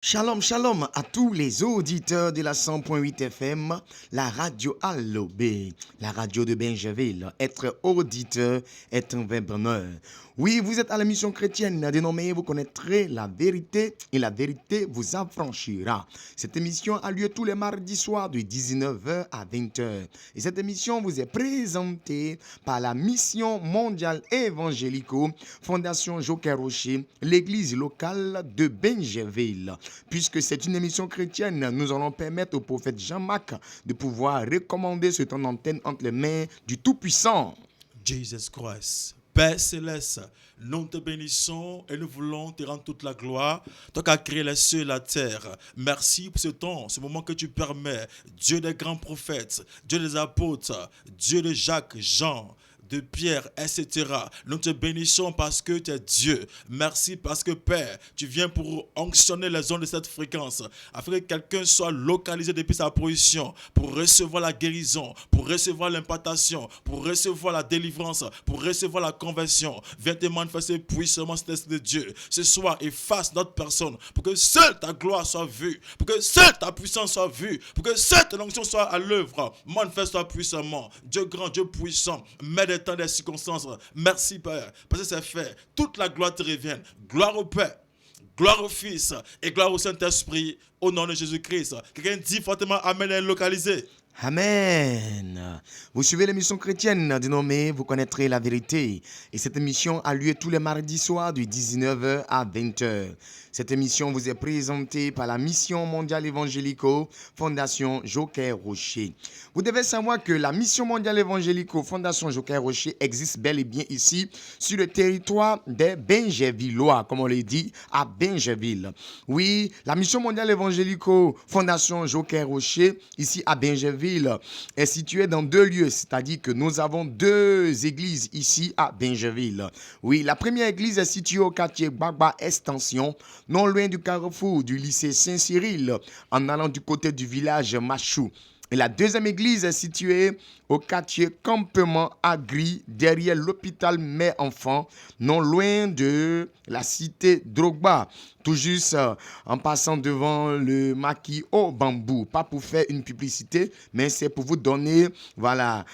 Shalom, shalom à tous les auditeurs de la 100.8 FM, la radio Allobé, la radio de Benjaville. Être auditeur est un vrai bonheur. Oui, vous êtes à la mission chrétienne dénommée Vous connaîtrez la vérité et la vérité vous affranchira. Cette émission a lieu tous les mardis soirs de 19h à 20h. Et cette émission vous est présentée par la mission mondiale évangélico, Fondation Joker Rocher, l'église locale de Benjaville. Puisque c'est une émission chrétienne, nous allons permettre au prophète Jean-Marc de pouvoir recommander ce temps d'antenne entre les mains du Tout-Puissant. Jesus Christ. Père céleste, nous te bénissons et nous voulons te rendre toute la gloire. Toi qui as créé les cieux et la terre. Merci pour ce temps, ce moment que tu permets. Dieu des grands prophètes, Dieu des apôtres, Dieu de Jacques, Jean, de Pierre, etc. Nous te bénissons parce que tu es Dieu. Merci parce que Père, tu viens pour onctionner les ondes de cette fréquence afin que quelqu'un soit localisé depuis sa position pour recevoir la guérison, pour recevoir l'implantation, pour recevoir la délivrance, pour recevoir la conversion. Viens te manifester puissamment cet esprit de Dieu. Ce soir, efface notre personne pour que seule ta gloire soit vue, pour que seule ta puissance soit vue, pour que seule ton onction soit à l'œuvre. Manifeste-toi puissamment. Dieu grand, Dieu puissant, mets des temps, des circonstances. Merci Père, parce que c'est fait. Toute la gloire te revient. Gloire au Père, gloire au Fils et gloire au Saint-Esprit, au nom de Jésus-Christ. Quelqu'un dit fortement Amen et localisé. Amen. Vous suivez l'émission chrétienne dénommée Vous connaîtrez la vérité. Et cette émission a lieu tous les mardis soirs de 19h à 20h. Cette émission vous est présentée par la mission mondiale évangélico, Fondation Joker Rocher. Vous devez savoir que la mission mondiale évangélico, Fondation Joker Rocher existe bel et bien ici, sur le territoire des Benjavillois, comme on le dit, à Benjaville. Oui, la mission mondiale évangélico, Fondation Joker Rocher, ici à Benjaville, est située dans deux lieux, c'est-à-dire que nous avons deux églises ici à Benjaville. Oui, la première église est située au quartier Gbagba Extension, non loin du carrefour du lycée Saint-Cyril, en allant du côté du village Machou. Et la deuxième église est située au quartier Campement Agri, derrière l'hôpital Mère-Enfant, non loin de la cité Drogba, tout juste en passant devant le maquis au bambou. Pas pour faire une publicité, mais c'est pour vous donner, voilà,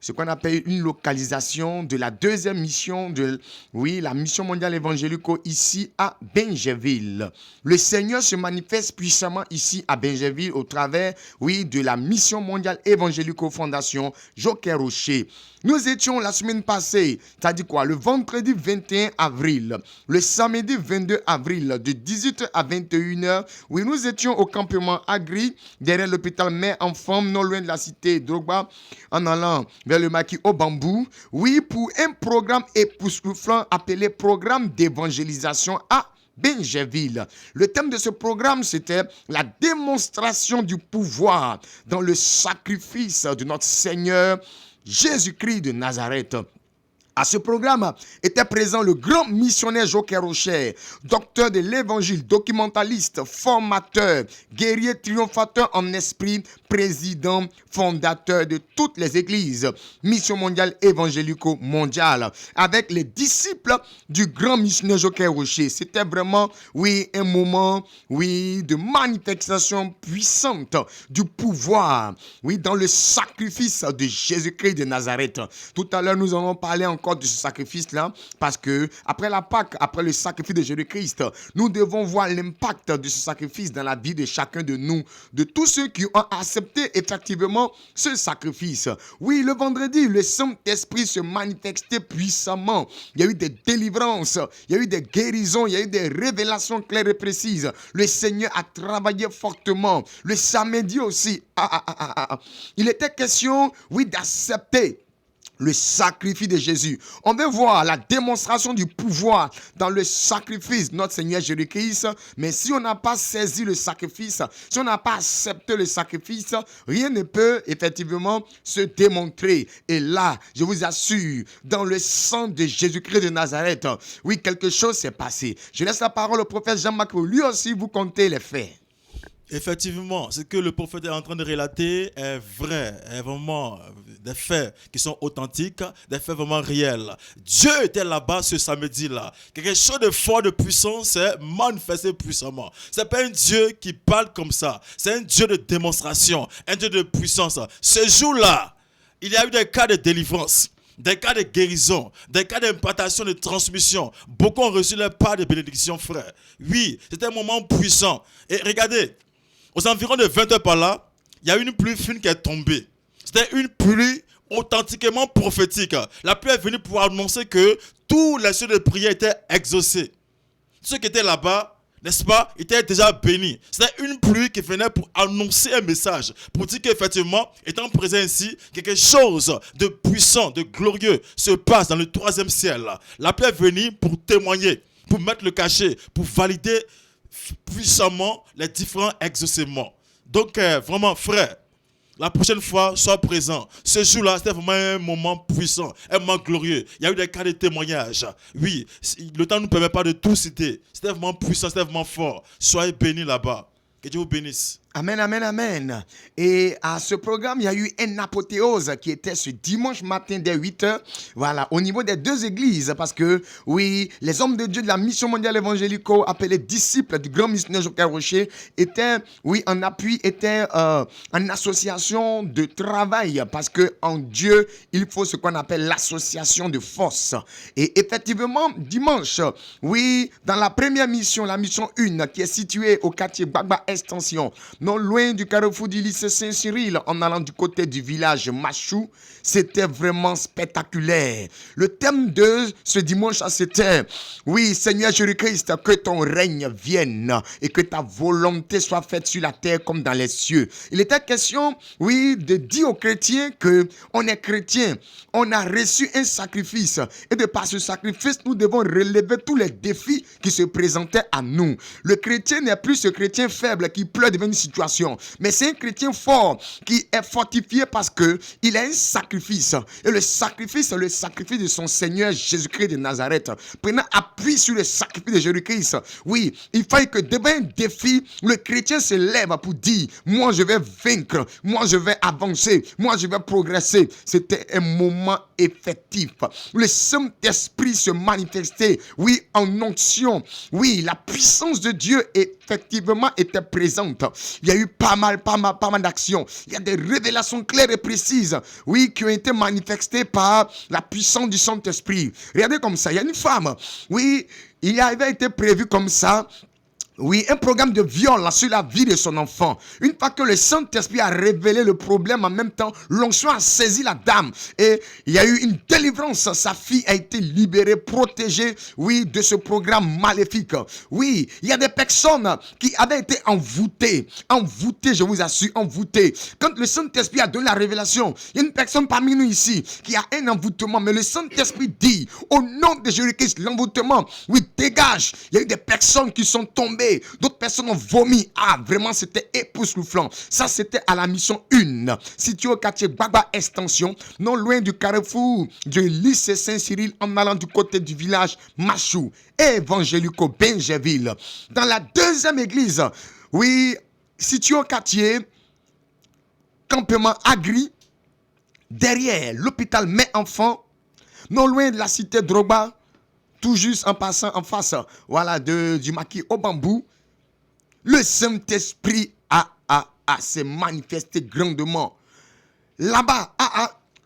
ce qu'on appelle une localisation de la deuxième mission de, oui, la mission mondiale évangélico ici à Benjaville. Le Seigneur se manifeste puissamment ici à Benjaville au travers, oui, de la mission mondiale évangélico Fondation Joker Rocher. Nous étions la semaine passée, c'est-à-dire quoi, le vendredi 21 avril, le samedi 22 avril, de 18h à 21h, oui, nous étions au campement Agri, derrière l'hôpital Mère-Enfant, non loin de la cité Drogba, en allant vers le maquis au bambou, oui, pour un programme époustouflant appelé programme d'évangélisation à Benjaville. Le thème de ce programme, c'était la démonstration du pouvoir dans le sacrifice de notre Seigneur Jésus-Christ de Nazareth. À ce programme était présent le grand missionnaire Joker Rocher, docteur de l'évangile, documentaliste, formateur, guerrier triomphateur en esprit, président, fondateur de toutes les églises, mission mondiale évangélico mondiale, avec les disciples du grand missionnaire Joker Rocher. C'était vraiment, oui, un moment, oui, de manifestation puissante du pouvoir, oui, dans le sacrifice de Jésus-Christ de Nazareth. Tout à l'heure, nous allons parler encore de ce sacrifice-là, parce que après la Pâque, après le sacrifice de Jésus-Christ, nous devons voir l'impact de ce sacrifice dans la vie de chacun de nous, de tous ceux qui ont accepté effectivement ce sacrifice. Oui, le vendredi, le Saint-Esprit se manifestait puissamment. Il y a eu des délivrances, il y a eu des guérisons, il y a eu des révélations claires et précises. Le Seigneur a travaillé fortement. Le samedi aussi, il était question, oui, d'accepter le sacrifice de Jésus. On veut voir la démonstration du pouvoir dans le sacrifice de notre Seigneur Jésus-Christ. Mais si on n'a pas saisi le sacrifice, si on n'a pas accepté le sacrifice, rien ne peut effectivement se démontrer. Et là, je vous assure, dans le sang de Jésus-Christ de Nazareth, oui, quelque chose s'est passé. Je laisse la parole au prophète Jean-Marc pour lui aussi vous conter les faits. Effectivement, ce que le prophète est en train de relater est vrai, est vraiment des faits qui sont authentiques, des faits vraiment réels. Dieu était là-bas ce samedi-là. Quelque chose de fort, de puissant, s'est manifesté puissamment. C'est pas un Dieu qui parle comme ça. C'est un Dieu de démonstration, un Dieu de puissance. Ce jour-là, il y a eu des cas de délivrance, des cas de guérison, des cas d'impartation, de transmission. Beaucoup ont reçu leur part de bénédiction, frère. Oui, c'était un moment puissant. Et regardez, aux environs de 20 heures par là, il y a une pluie fine qui est tombée. C'était une pluie authentiquement prophétique. La pluie est venue pour annoncer que tous les cieux de prière étaient exaucés. Ceux qui étaient là-bas, n'est-ce pas, étaient déjà bénis. C'était une pluie qui venait pour annoncer un message, pour dire qu'effectivement, étant présent ici, quelque chose de puissant, de glorieux se passe dans le troisième ciel. La pluie est venue pour témoigner, pour mettre le cachet, pour valider puissamment les différents exaucements. Donc, vraiment, frère, la prochaine fois, sois présent. Ce jour-là, c'était vraiment un moment puissant, un moment glorieux. Il y a eu des cas de témoignage. Oui, le temps ne nous permet pas de tout citer. C'était vraiment puissant, c'était vraiment fort. Soyez bénis là-bas. Que Dieu vous bénisse. Amen, amen, amen. Et à ce programme, il y a eu un apothéose qui était ce dimanche matin dès 8h. Voilà, au niveau des deux églises. Parce que, oui, les hommes de Dieu de la mission mondiale évangélico, appelés disciples du grand missionnaire Joker Rocher, étaient, oui, en appui, étaient en association de travail. Parce que en Dieu, il faut ce qu'on appelle l'association de force. Et effectivement, dimanche, oui, dans la première mission, la mission 1, qui est située au quartier Gbagba Extension, non loin du carrefour du lycée Saint-Cyril, en allant du côté du village Machou, c'était vraiment spectaculaire. Le thème de ce dimanche, c'était, oui, Seigneur Jésus-Christ, que ton règne vienne et que ta volonté soit faite sur la terre comme dans les cieux. Il était question, oui, de dire aux chrétiens que on est chrétien, on a reçu un sacrifice et de par ce sacrifice, nous devons relever tous les défis qui se présentaient à nous. Le chrétien n'est plus ce chrétien faible qui pleure devant une situation, mais c'est un chrétien fort qui est fortifié parce que il a un sacrifice. Et le sacrifice, c'est le sacrifice de son Seigneur Jésus-Christ de Nazareth. Prenant appui sur le sacrifice de Jésus-Christ, oui, il fallait que devant un défi, le chrétien se lève pour dire, moi je vais vaincre, moi je vais avancer, moi je vais progresser. C'était un moment effectif. Le Saint-Esprit se manifestait, oui, en onction. Oui, la puissance de Dieu effectivement était présente. Il y a eu pas mal d'actions. Il y a des révélations claires et précises, oui, qui ont été manifestées par la puissance du Saint-Esprit. Regardez comme ça, il y a une femme, oui, il avait été prévu comme ça. Oui, un programme de viol sur la vie de son enfant. Une fois que le Saint-Esprit a révélé le problème, en même temps, l'onction a saisi la dame. Et il y a eu une délivrance. Sa fille a été libérée, protégée, oui, de ce programme maléfique. Oui, il y a des personnes qui avaient été envoûtées, je vous assure, envoûtées. Quand le Saint-Esprit a donné la révélation, il y a une personne parmi nous ici qui a un envoûtement, mais le Saint-Esprit dit, au nom de Jésus-Christ, l'envoûtement, oui, dégage. Il y a eu des personnes qui sont tombées. D'autres personnes ont vomi. Ah, vraiment, c'était époustouflant. Ça, c'était à la mission 1. Situé au quartier Gbagba Extension, non loin du carrefour du lycée Saint-Cyril, en allant du côté du village Machou, évangélico Benjeville. Dans la deuxième église, oui, situé au quartier Campement Agri, derrière l'hôpital Mets-Enfants, non loin de la cité Drogba, tout juste en passant en face, voilà, du maquis au bambou, le Saint-Esprit s'est manifesté grandement. Là-bas,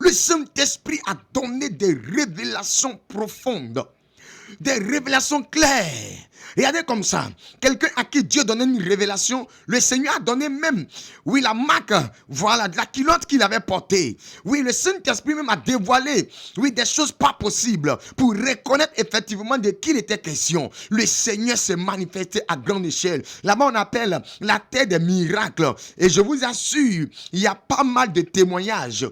le Saint-Esprit a donné des révélations profondes, des révélations claires. Regardez comme ça, quelqu'un à qui Dieu donnait une révélation, le Seigneur a donné même, oui, la marque, voilà, de la culotte qu'il avait portée. Oui, le Saint-Esprit même a dévoilé, oui, des choses pas possibles pour reconnaître effectivement de qui il était question. Le Seigneur s'est manifesté à grande échelle. Là-bas, on appelle la terre des miracles. Et je vous assure, il y a pas mal de témoignages,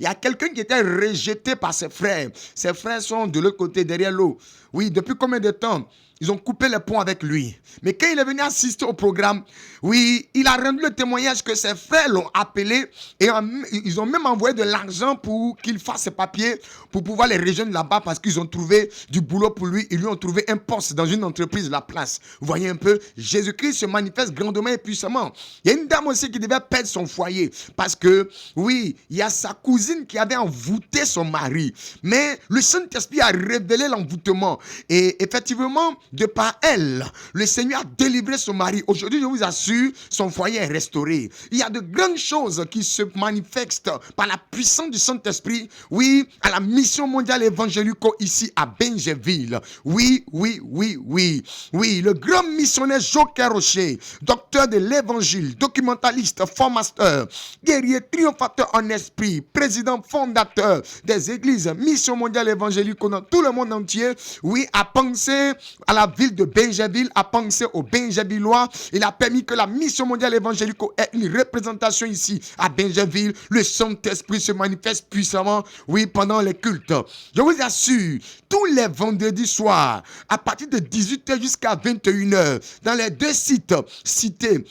Il y a quelqu'un qui était rejeté par ses frères. Ses frères sont de l'autre côté, derrière l'eau. Oui, depuis combien de temps? ils ont coupé les ponts avec lui. Mais quand il est venu assister au programme, oui, il a rendu le témoignage que ses frères l'ont appelé et ils ont même envoyé de l'argent pour qu'il fasse ses papiers pour pouvoir les rejoindre là-bas parce qu'ils ont trouvé du boulot pour lui. Ils lui ont trouvé un poste dans une entreprise de la place. Vous voyez un peu, Jésus-Christ se manifeste grandement et puissamment. Il y a une dame aussi qui devait perdre son foyer parce que, oui, il y a sa cousine qui avait envoûté son mari. Mais le Saint-Esprit a révélé l'envoûtement. Et effectivement, de par elle, le Seigneur a délivré son mari. Aujourd'hui, je vous assure, son foyer est restauré. Il y a de grandes choses qui se manifestent par la puissance du Saint-Esprit, oui, à la mission mondiale évangélico ici à Benjeville. Oui, le grand missionnaire Joker Rocher, docteur de l'évangile, documentaliste, formateur, guerrier triomphateur en esprit, président fondateur des églises mission mondiale évangélico dans tout le monde entier, oui, a pensé à la ville de Benjeville, a pensé aux Benjavillois. Il a permis que la mission mondiale évangélico ait une représentation ici à Benjeville. Le Saint-Esprit se manifeste puissamment, oui, pendant les cultes. Je vous assure, tous les vendredis soirs, à partir de 18h jusqu'à 21h, dans les deux sites cités.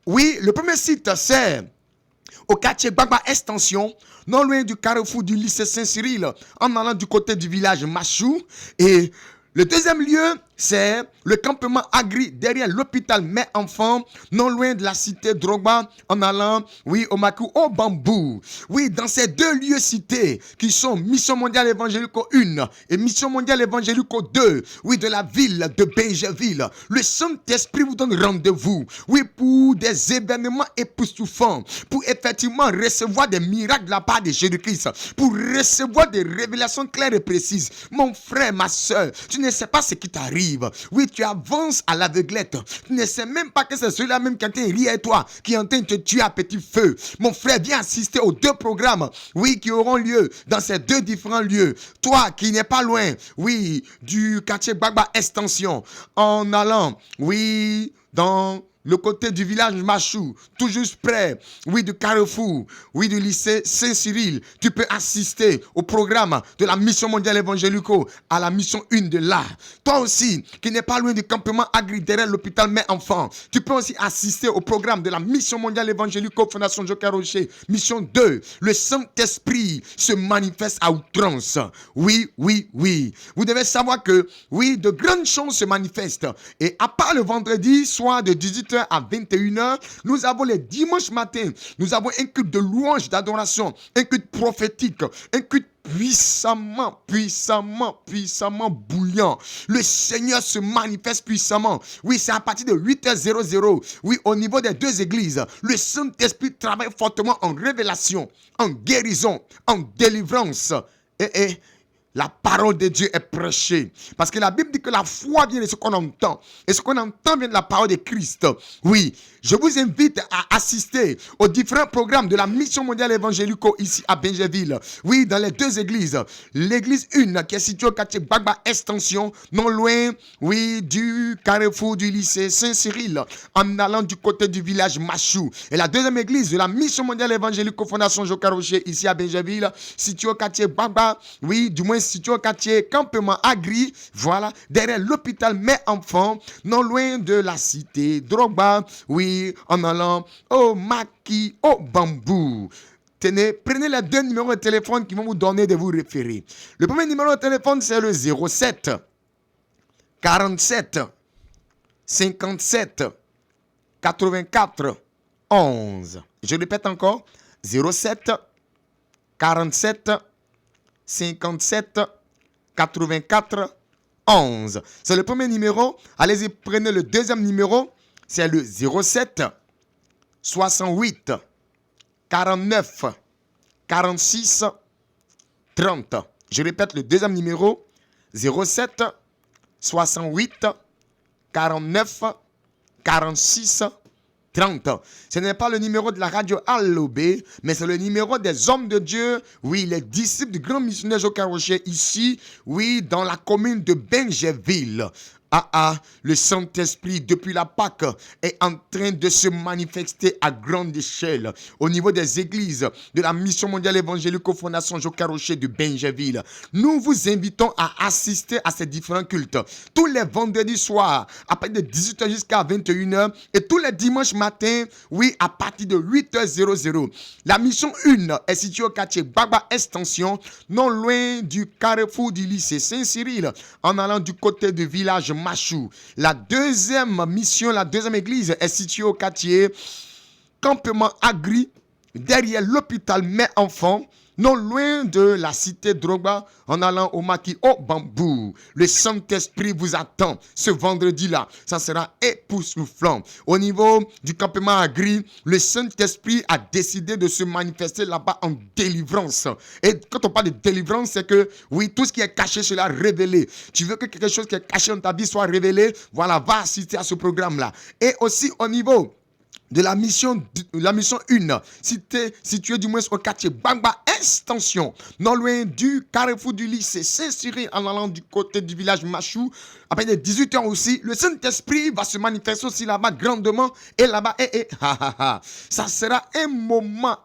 Oui, le premier site, c'est au quartier Gbagba Extension, non loin du carrefour du lycée Saint-Cyril, en allant du côté du village Machou. Et le deuxième lieu, c'est le campement agri derrière l'hôpital Mère-Enfant, non loin de la cité Drogba, en allant, oui, au Makou, au Bambou. Oui, dans ces deux lieux cités, qui sont Mission Mondiale Évangélico 1 et Mission Mondiale Évangélico 2, oui, de la ville de Benjeville, le Saint-Esprit vous donne rendez-vous, oui, pour des événements époustouflants, pour effectivement recevoir des miracles de la part de Jésus-Christ, pour recevoir des révélations claires et précises. Mon frère, ma soeur, tu ne sais pas ce qui t'arrive. Oui, tu avances à l'aveuglette. Tu ne sais même pas que c'est celui-là même qui est en train de rire à toi, qui est en train de te tuer à petit feu. Mon frère, viens assister aux deux programmes, oui, qui auront lieu dans ces deux différents lieux. Toi qui n'es pas loin, oui, du quartier Gbagba Extension, en allant, oui, dans le côté du village Machou, tout juste près, oui, du carrefour, oui, du lycée Saint-Cyril, tu peux assister au programme de la mission mondiale évangélico à la mission 1 de là. Toi aussi, qui n'es pas loin du campement agri derrière l'hôpital Mère-Enfant, tu peux aussi assister au programme de la mission mondiale évangélico Fondation Joker Rocher, mission 2. Le Saint-Esprit se manifeste à outrance. Oui. Vous devez savoir que, oui, de grandes choses se manifestent. Et à part le vendredi soir de 18h à 21h, nous avons les dimanches matins, nous avons un culte de louange, d'adoration, un culte prophétique, un culte puissamment bouillant. Le Seigneur se manifeste puissamment. Oui, c'est à partir de 8h00. Oui, au niveau des deux églises, le Saint-Esprit travaille fortement en révélation, en guérison, en délivrance. Et la parole de Dieu est prêchée. Parce que la Bible dit que la foi vient de ce qu'on entend. Et ce qu'on entend vient de la parole de Christ. Oui, je vous invite à assister aux différents programmes de la mission mondiale évangélico ici à Benjeville. Oui, dans les deux églises. L'église 1 qui est située au quartier Gbagba Extension, non loin, oui, du carrefour du lycée Saint-Cyril, en allant du côté du village Machou. Et la deuxième église de la mission mondiale évangélico Fondation Joker Rocher ici à Benjeville, située au quartier Gbagba, oui, du moins situé au quartier Campement Agri, voilà, derrière l'hôpital Mère-Enfant, non loin de la cité Drogba, oui, en allant au Maki, au Bambou. Tenez, prenez les deux numéros de téléphone qui vont vous donner de vous référer. Le premier numéro de téléphone, c'est le 07 47 57 84 11. Je répète encore, 07 47 57 84 11. C'est le premier numéro. Allez-y, prenez le deuxième numéro. C'est le 07 68 49 46 30. Je répète le deuxième numéro. 07 68 49 46 30. Ce n'est pas le numéro de la radio Allobé, mais c'est le numéro des hommes de Dieu, oui, les disciples du grand missionnaire Joker Rocher ici, oui, dans la commune de Benjeville, Le Saint-Esprit, depuis la Pâque, est en train de se manifester à grande échelle au niveau des églises de la Mission mondiale évangélique aux Fondations Jocar Rocher de Benjerville. Nous vous invitons à assister à ces différents cultes tous les vendredis soirs à partir de 18h jusqu'à 21h et tous les dimanches matins, oui, à partir de 8h00. La mission 1 est située au quartier Baba Extension, non loin du carrefour du lycée Saint-Cyril, en allant du côté du village Machou. La deuxième mission, la deuxième église est située au quartier Campement Agri, derrière l'hôpital Mère-Enfant, non loin de la cité Drogba, en allant au maquis au bambou. Le Saint-Esprit vous attend ce vendredi-là. Ça sera époustouflant. Au niveau du campement Agri, le Saint-Esprit a décidé de se manifester là-bas en délivrance. Et quand on parle de délivrance, c'est que, oui, tout ce qui est caché sera révélé. Tu veux que quelque chose qui est caché dans ta vie soit révélé? Voilà, va assister à ce programme-là. Et aussi au niveau de la mission 1, située du moins au quartier Bangba Extension, non loin du carrefour du lycée Saint-Cyril, en allant du côté du village Machou. Après les 18h aussi, le Saint-Esprit va se manifester aussi là-bas grandement. Et là-bas, ça sera un moment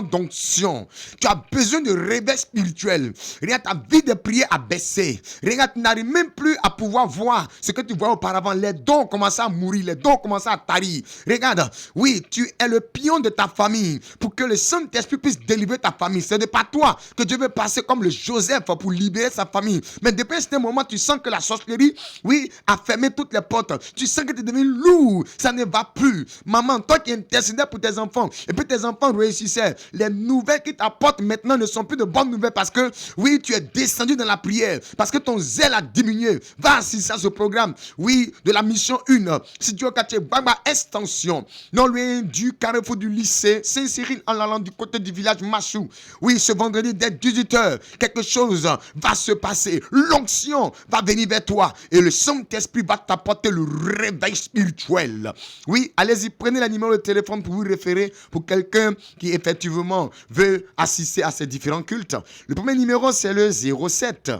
d'onction. Tu as besoin de réveil spirituel. Regarde, ta vie de prière a baissé. Regarde, tu n'arrives même plus à pouvoir voir ce que tu vois auparavant. Les dons commencent à mourir, les dons commencent à tarir. Regarde, oui, tu es le pion de ta famille pour que le Saint-Esprit puisse délivrer ta famille. Ce n'est pas toi que Dieu veut passer comme le Joseph pour libérer sa famille. Mais depuis ce moment, tu sens que la sorcellerie, oui, a fermé toutes les portes. Tu sens que tu es devenu lourd. Ça ne va plus. Maman, toi qui intercédais pour tes enfants, et puis tes enfants réussissaient, les nouvelles qu'ils t'apportent maintenant ne sont plus de bonnes nouvelles parce que, oui, tu es descendu dans la prière, parce que ton zèle a diminué. Va assister à ce programme, oui, de la mission 1, situé au quartier Baba Extension, non loin du carrefour du lycée Saint-Cyril, en allant du côté du village Machou. Oui, ce vendredi dès 18h, quelque chose va se passer. L'onction va venir vers toi et le Saint-Esprit va t'apporter le réveil spirituel. Oui, allez-y, prenez le numéro de téléphone pour vous référer pour quelqu'un qui effectivement veut assister à ces différents cultes. Le premier numéro, c'est le 07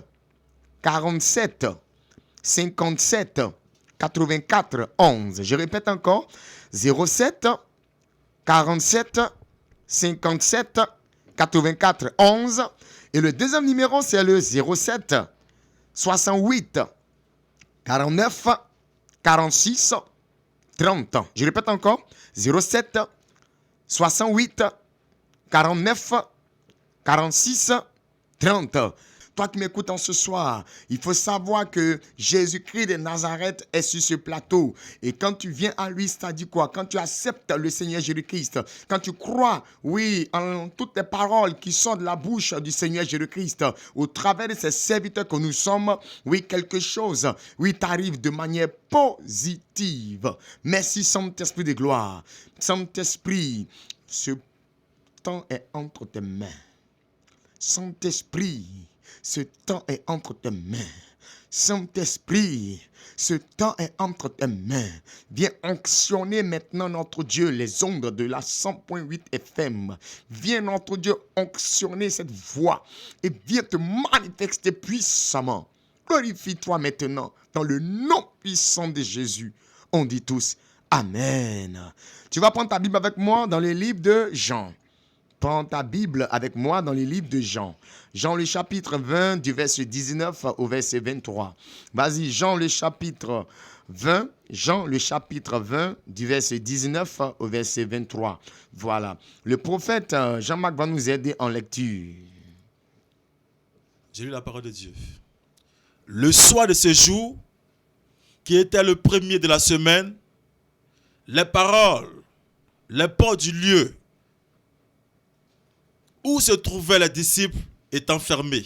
47 57 84 11. Je répète encore, 07 47 57 84 11. Et le deuxième numéro, c'est le 07 68 49 46 30. Je répète encore, 07 68 49 46 30. Toi qui m'écoutes en ce soir, il faut savoir que Jésus-Christ de Nazareth est sur ce plateau. Et quand tu viens à lui, c'est-à-dire quoi? Quand tu acceptes le Seigneur Jésus-Christ, quand tu crois, oui, en toutes les paroles qui sortent de la bouche du Seigneur Jésus-Christ, au travers de ces serviteurs que nous sommes, oui, quelque chose, oui, t'arrive de manière positive. Merci Saint-Esprit de gloire. Saint-Esprit, ce temps est entre tes mains. Saint-Esprit, ce temps est entre tes mains. Saint-Esprit, ce temps est entre tes mains. Viens onctionner maintenant, notre Dieu, les ondes de la 100.8 FM. Viens, notre Dieu, onctionner cette voix et viens te manifester puissamment. Glorifie-toi maintenant dans le nom puissant de Jésus. On dit tous Amen. Tu vas prendre ta Bible avec moi dans le livre de Jean. Prends ta Bible avec moi dans les livres de Jean. Jean le chapitre 20 du verset 19 au verset 23. Vas-y, Jean le chapitre 20. Jean le chapitre 20 du verset 19 au verset 23. Voilà. Le prophète Jean-Marc va nous aider en lecture. J'ai lu la parole de Dieu. Le soir de ce jour, qui était le premier de la semaine, les paroles, les portes du lieu où se trouvaient les disciples étant fermés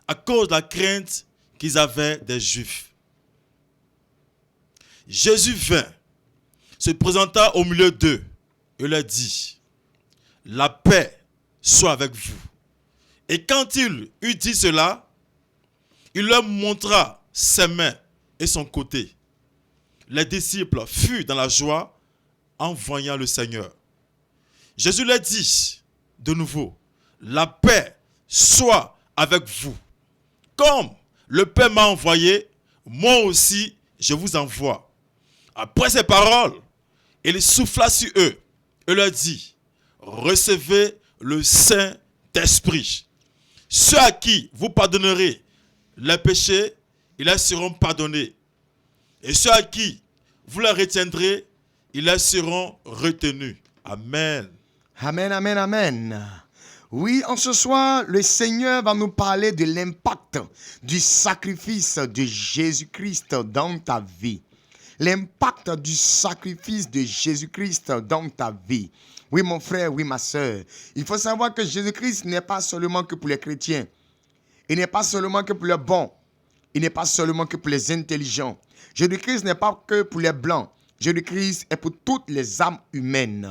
à cause de la crainte qu'ils avaient des Juifs. Jésus vint, se présenta au milieu d'eux et leur dit, « La paix soit avec vous. » Et quand il eut dit cela, il leur montra ses mains et son côté. Les disciples furent dans la joie en voyant le Seigneur. Jésus leur dit de nouveau, « La paix soit avec vous. Comme le Père m'a envoyé, moi aussi, je vous envoie. Après ces paroles, il souffla sur eux et leur dit, recevez le Saint-Esprit. Ceux à qui vous pardonnerez les péchés, ils leur seront pardonnés. Et ceux à qui vous les retiendrez, ils leur seront retenus. Amen. Amen, amen, amen. Oui, en ce soir, le Seigneur va nous parler de l'impact du sacrifice de Jésus-Christ dans ta vie. L'impact du sacrifice de Jésus-Christ dans ta vie. Oui, mon frère, oui, ma soeur. Il faut savoir que Jésus-Christ n'est pas seulement que pour les chrétiens. Il n'est pas seulement que pour les bons. Il n'est pas seulement que pour les intelligents. Jésus-Christ n'est pas que pour les blancs. Jésus-Christ est pour toutes les âmes humaines.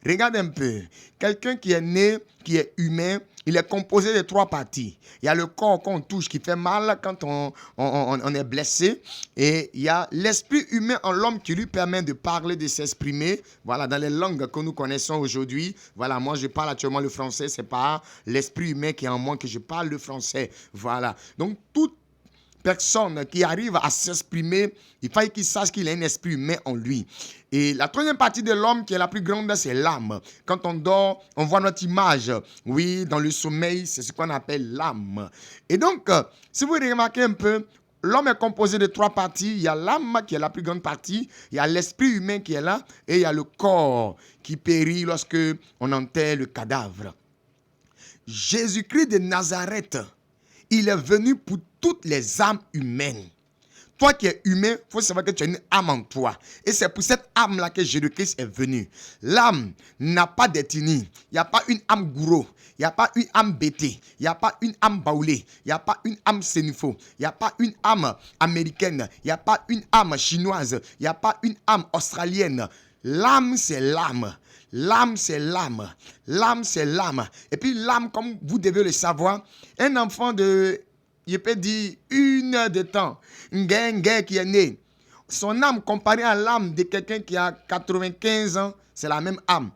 Regarde un peu. Quelqu'un qui est né, qui est humain, il est composé de 3 parties. Il y a le corps qu'on touche qui fait mal quand on est blessé. Et il y a l'esprit humain en l'homme qui lui permet de parler, de s'exprimer. Voilà, dans les langues que nous connaissons aujourd'hui. Voilà, moi je parle actuellement le français. C'est pas l'esprit humain qui est en moi que je parle le français. Voilà. Donc, toute personne qui arrive à s'exprimer, il faut qu'il sache qu'il a un esprit humain en lui. Et la 3e partie de l'homme qui est la plus grande, c'est l'âme. Quand on dort, on voit notre image. Oui, dans le sommeil, c'est ce qu'on appelle l'âme. Et donc, si vous remarquez un peu, l'homme est composé de 3 parties. Il y a l'âme qui est la plus grande partie. Il y a l'esprit humain qui est là. Et il y a le corps qui périt lorsque on enterre le cadavre. Jésus-Christ de Nazareth, il est venu pour toutes les âmes humaines. Toi qui es humain, il faut savoir que tu as une âme en toi. Et c'est pour cette âme-là que Jésus-Christ est venu. L'âme n'a pas d'ethnie. Il n'y a pas une âme gourou. Il n'y a pas une âme bêtée. Il n'y a pas une âme baoulée. Il n'y a pas une âme sénifo. Il n'y a pas une âme américaine. Il n'y a pas une âme chinoise. Il n'y a pas une âme australienne. L'âme, c'est l'âme. L'âme, c'est l'âme. L'âme, c'est l'âme. Et puis l'âme, comme vous devez le savoir, un enfant de, je peux dire, 1 heure de temps, un gars qui est né, son âme comparée à l'âme de quelqu'un qui a 95 ans, c'est la même âme.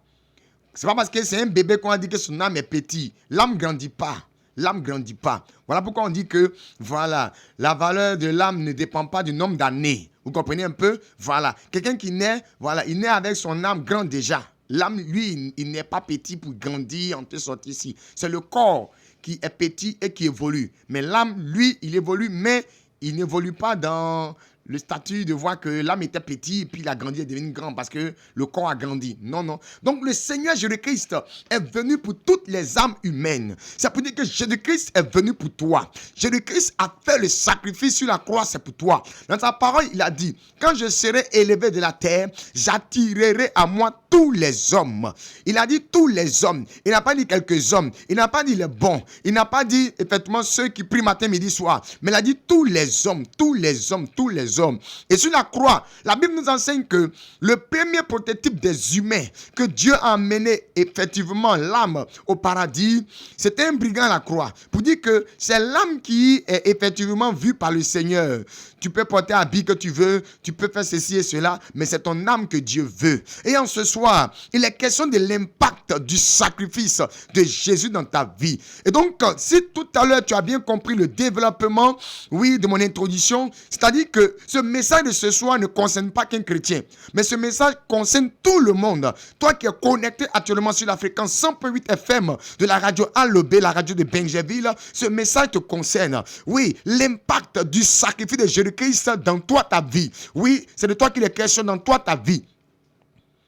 C'est pas parce que c'est un bébé qu'on a dit que son âme est petite. L'âme ne grandit pas. L'âme ne grandit pas. Voilà pourquoi on dit que, voilà, la valeur de l'âme ne dépend pas du nombre d'années. Vous comprenez un peu? Voilà. Quelqu'un qui naît, voilà, il naît avec son âme grande déjà. L'âme, lui, il n'est pas petit pour grandir, on peut sortir ici. C'est le corps qui est petit et qui évolue. Mais l'âme, lui, il évolue, mais il n'évolue pas dans le statut de voir que l'âme était petit et puis il a grandi et est devenu grand parce que le corps a grandi. Non, non. Donc le Seigneur Jésus-Christ est venu pour toutes les âmes humaines. C'est pour dire que Jésus-Christ est venu pour toi. Jésus-Christ a fait le sacrifice sur la croix, c'est pour toi. Dans sa parole, il a dit, quand je serai élevé de la terre, j'attirerai à moi tous les hommes. Il a dit tous les hommes. Il n'a pas dit quelques hommes. Il n'a pas dit les bons. Il n'a pas dit effectivement ceux qui prient matin, midi, soir. Mais il a dit tous les hommes, tous les hommes, tous les hommes. Et sur la croix, la Bible nous enseigne que le premier prototype des humains que Dieu a amené effectivement l'âme au paradis, c'était un brigand à la croix. Pour dire que c'est l'âme qui est effectivement vue par le Seigneur. Tu peux porter l'habit que tu veux, tu peux faire ceci et cela, mais c'est ton âme que Dieu veut. Et en ce soir, il est question de l'impact du sacrifice de Jésus dans ta vie. Et donc, si tout à l'heure tu as bien compris le développement, oui, de mon introduction, c'est-à-dire que ce message de ce soir ne concerne pas qu'un chrétien, mais ce message concerne tout le monde. Toi qui es connecté actuellement sur la fréquence 100.8 FM de la radio Alobé, la radio de Benjeville, ce message te concerne. Oui, l'impact du sacrifice de Jésus-Christ dans toi, ta vie. Oui, c'est de toi qu'il est question dans toi, ta vie.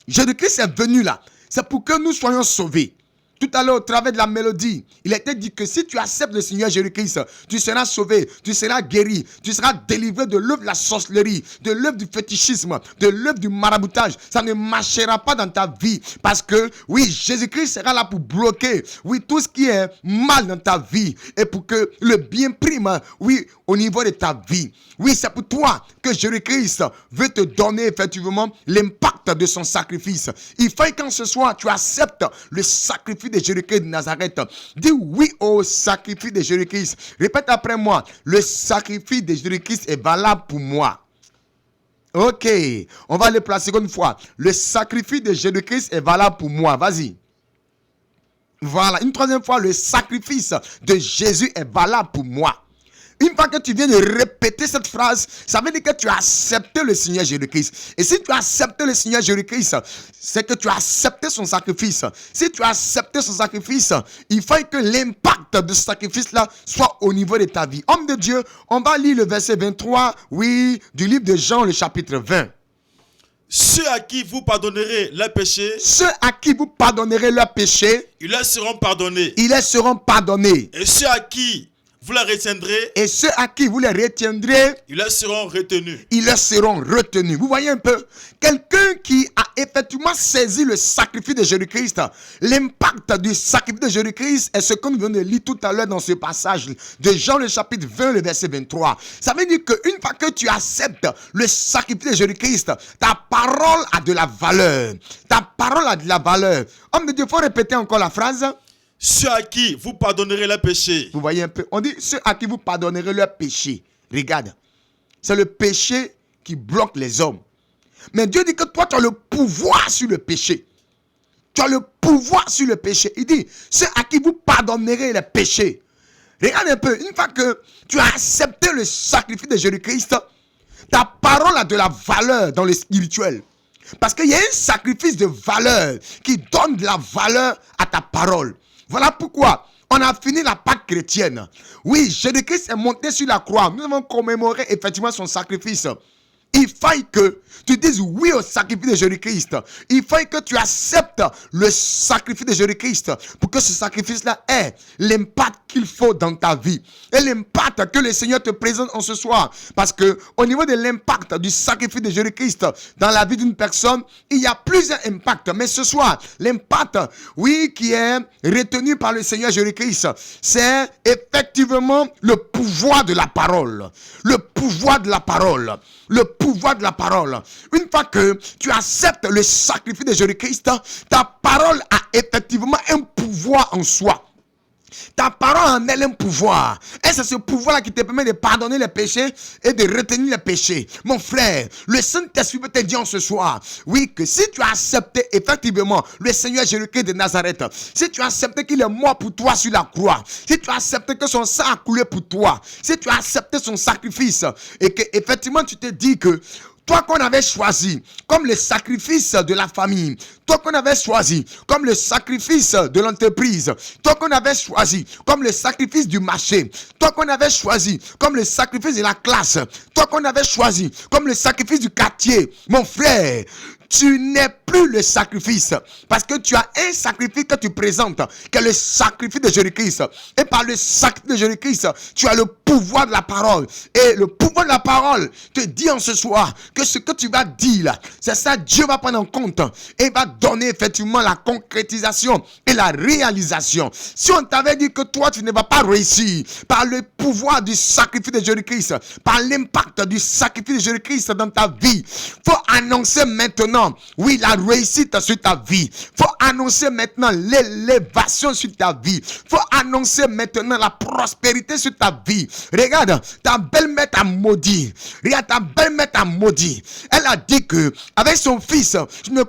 Jésus-Christ est venu là. C'est pour que nous soyons sauvés. Tout à l'heure, au travers de la mélodie, il a été dit que si tu acceptes le Seigneur Jésus-Christ, tu seras sauvé, tu seras guéri, tu seras délivré de l'œuvre de la sorcellerie, de l'œuvre du fétichisme, de l'œuvre du maraboutage. Ça ne marchera pas dans ta vie parce que, oui, Jésus-Christ sera là pour bloquer, oui, tout ce qui est mal dans ta vie et pour que le bien prime, oui, au niveau de ta vie. Oui, c'est pour toi que Jésus-Christ veut te donner effectivement l'impact de son sacrifice. Il faut qu'en ce soir, tu acceptes le sacrifice de Jésus-Christ de Nazareth. Dis oui au sacrifice de Jésus-Christ. Répète après moi. Le sacrifice de Jésus-Christ est valable pour moi. Ok. On va aller pour la seconde fois. Le sacrifice de Jésus-Christ est valable pour moi. Vas-y. Voilà. Une troisième fois. Le sacrifice de Jésus est valable pour moi. Une fois que tu viens de répéter cette phrase, ça veut dire que tu as accepté le Seigneur Jésus-Christ. Et si tu as accepté le Seigneur Jésus-Christ, c'est que tu as accepté son sacrifice. Si tu as accepté son sacrifice, il faut que l'impact de ce sacrifice-là soit au niveau de ta vie. Homme de Dieu, on va lire le verset 23, oui, du livre de Jean, le chapitre 20. Ceux à qui vous pardonnerez leurs péchés, Ceux à qui vous pardonnerez leurs péchés, ils leur seront pardonnés. ils leur seront pardonnés. Et ceux à qui vous les retiendrez, Et ceux à qui vous les retiendrez, ils leur seront retenus. ils leur seront retenus. Vous voyez un peu, quelqu'un qui a effectivement saisi le sacrifice de Jésus-Christ, l'impact du sacrifice de Jésus-Christ est ce que nous venons de lire tout à l'heure dans ce passage de Jean le chapitre 20, le verset 23. Ça veut dire qu'une fois que tu acceptes le sacrifice de Jésus-Christ, ta parole a de la valeur. Ta parole a de la valeur. Homme de Dieu, il faut répéter encore la phrase. Ceux à qui vous pardonnerez leurs péchés, Vous voyez un peu, on dit ceux à qui vous pardonnerez leurs péchés. Regarde, c'est le péché qui bloque les hommes. Mais Dieu dit que toi, tu as le pouvoir sur le péché. Tu as le pouvoir sur le péché. Il dit, ceux à qui vous pardonnerez les péchés. Regarde un peu, une fois que tu as accepté le sacrifice de Jésus-Christ, ta parole a de la valeur dans le spirituel. Parce qu'il y a un sacrifice de valeur qui donne de la valeur à ta parole. Voilà pourquoi on a fini la Pâque chrétienne. Oui, Jésus-Christ est monté sur la croix. Nous avons commémoré effectivement son sacrifice. Il faut que tu dises oui au sacrifice de Jésus-Christ. Il faut que tu acceptes le sacrifice de Jésus-Christ pour que ce sacrifice-là ait l'impact qu'il faut dans ta vie. Et l'impact que le Seigneur te présente en ce soir. Parce que au niveau de l'impact du sacrifice de Jésus-Christ dans la vie d'une personne, il y a plusieurs impacts. Mais ce soir, l'impact, oui, qui est retenu par le Seigneur Jésus-Christ, c'est effectivement le pouvoir de la parole. Le pouvoir de la parole. Le pouvoir de la parole. Une fois que tu acceptes le sacrifice de Jésus-Christ, ta parole a effectivement un pouvoir en soi. Ta parole en elle un pouvoir. Et c'est ce pouvoir-là qui te permet de pardonner les péchés et de retenir les péchés. Mon frère, le Saint-Esprit peut te dire en ce soir, oui, que si tu as accepté effectivement le Seigneur Jésus-Christ de Nazareth, si tu as accepté qu'il est mort pour toi sur la croix, si tu as accepté que son sang a coulé pour toi, si tu as accepté son sacrifice et que effectivement tu te dis que toi qu'on avait choisi comme le sacrifice de la famille, toi qu'on avait choisi comme le sacrifice de l'entreprise, toi qu'on avait choisi comme le sacrifice du marché, toi qu'on avait choisi comme le sacrifice de la classe, toi qu'on avait choisi comme le sacrifice du quartier, mon frère, tu n'es plus le sacrifice parce que tu as un sacrifice que tu présentes qui est le sacrifice de Jésus-Christ. Et par le sacrifice de Jésus-Christ, tu as le pouvoir de la parole. Et le pouvoir de la parole te dit en ce soir que ce que tu vas dire là, c'est ça Dieu va prendre en compte et va donner effectivement la concrétisation et la réalisation. Si on t'avait dit que toi tu ne vas pas réussir par le pouvoir du sacrifice de Jésus-Christ, par l'impact du sacrifice de Jésus-Christ dans ta vie, faut annoncer maintenant, oui, la réussite sur ta vie. Faut annoncer maintenant l'élévation sur ta vie. Faut annoncer maintenant la prospérité sur ta vie. Regarde, ta belle-mère t'a maudit. Regarde, ta belle-mère t'a maudit. Elle a dit que avec son fils, tu ne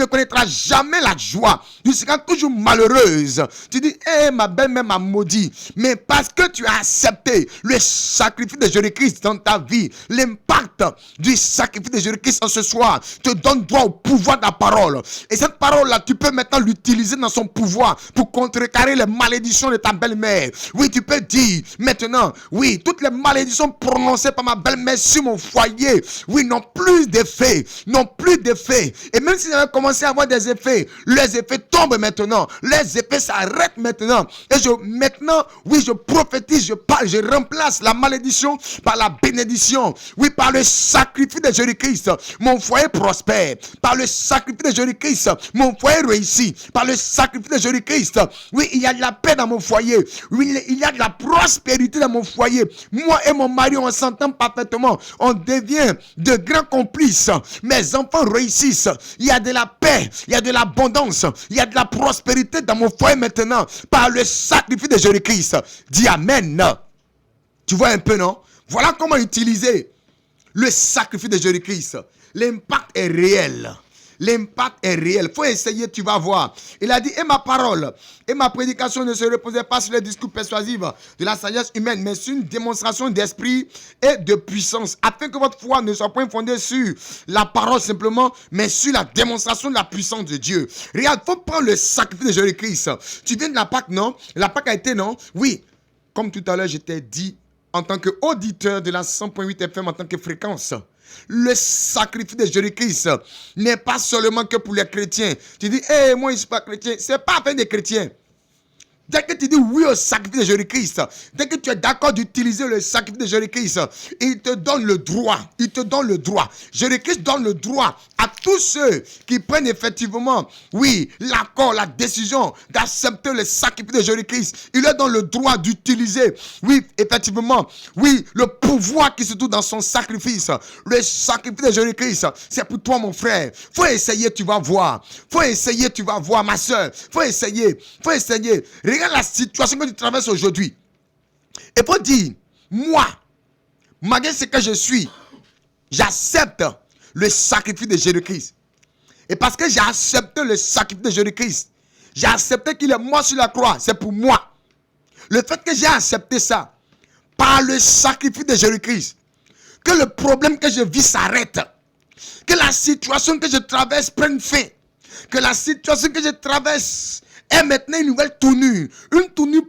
connaîtras jamais la joie. Tu seras toujours malheureuse. Tu dis, ma belle-mère m'a maudit. Mais parce que tu as accepté le sacrifice de Jésus-Christ dans ta vie, l'impact du sacrifice de Jésus-Christ en ce soir te donne droit au pouvoir de la parole. Et cette parole-là, tu peux maintenant l'utiliser dans son pouvoir pour contrecarrer les malédictions de ta belle-mère. Oui, tu peux dire maintenant, oui, toutes les malédictions prononcées par ma belle-mère sur mon foyer, oui, n'ont plus d'effet. N'ont plus d'effet. Et même s'ils avaient commencé à avoir des effets, les effets tombent maintenant. Les effets s'arrêtent maintenant. Et maintenant, oui, je prophétise, je parle, je remplace la malédiction par la bénédiction. Oui, par le sacrifice de Jésus-Christ, mon foyer prospère. Par le sacrifice de Jésus-Christ, mon foyer réussit. Par le sacrifice de Jésus-Christ, oui, il y a de la paix dans mon foyer. Oui, il y a de la prospérité dans mon foyer. Moi et mon mari, on s'entend parfaitement. On devient de grands complices. Mes enfants réussissent. Il y a de la paix, il y a de l'abondance, il y a de la prospérité dans mon foyer maintenant. Par le sacrifice de Jésus-Christ. Dis Amen. Tu vois un peu, non? Voilà comment utiliser le sacrifice de Jésus-Christ. L'impact est réel. L'impact est réel. Il faut essayer, tu vas voir. Il a dit, et ma parole et ma prédication ne se reposaient pas sur les discours persuasifs de la sagesse humaine, mais sur une démonstration d'esprit et de puissance, afin que votre foi ne soit point fondée sur la parole simplement, mais sur la démonstration de la puissance de Dieu. Regarde, il faut prendre le sacrifice de Jésus-Christ. Tu viens de la Pâque, non? La Pâque a été, non? Oui. Comme tout à l'heure, je t'ai dit, en tant qu'auditeur de la 100.8 FM, en tant que fréquence, le sacrifice de Jésus-Christ n'est pas seulement que pour les chrétiens. Tu dis, moi je ne suis pas chrétien. Ce n'est pas afin des chrétiens. Dès que tu dis oui au sacrifice de Jésus-Christ, dès que tu es d'accord d'utiliser le sacrifice de Jésus-Christ, il te donne le droit. Il te donne le droit. Jésus-Christ donne le droit à tous ceux qui prennent effectivement, oui, l'accord, la décision d'accepter le sacrifice de Jésus-Christ. Il leur donne le droit d'utiliser, oui, effectivement, oui, le pouvoir qui se trouve dans son sacrifice. Le sacrifice de Jésus-Christ, c'est pour toi, mon frère. Faut essayer, tu vas voir. Faut essayer, tu vas voir, ma soeur. Faut essayer. Faut essayer. Regarde la situation que tu traverses aujourd'hui. Et pour dire, moi, malgré ce que je suis, j'accepte le sacrifice de Jésus-Christ. Et parce que j'ai accepté le sacrifice de Jésus-Christ, j'ai accepté qu'il est mort sur la croix, c'est pour moi. Le fait que j'ai accepté ça, par le sacrifice de Jésus-Christ, que le problème que je vis s'arrête, que la situation que je traverse prenne fin, que la situation que je traverse est maintenant une nouvelle tournure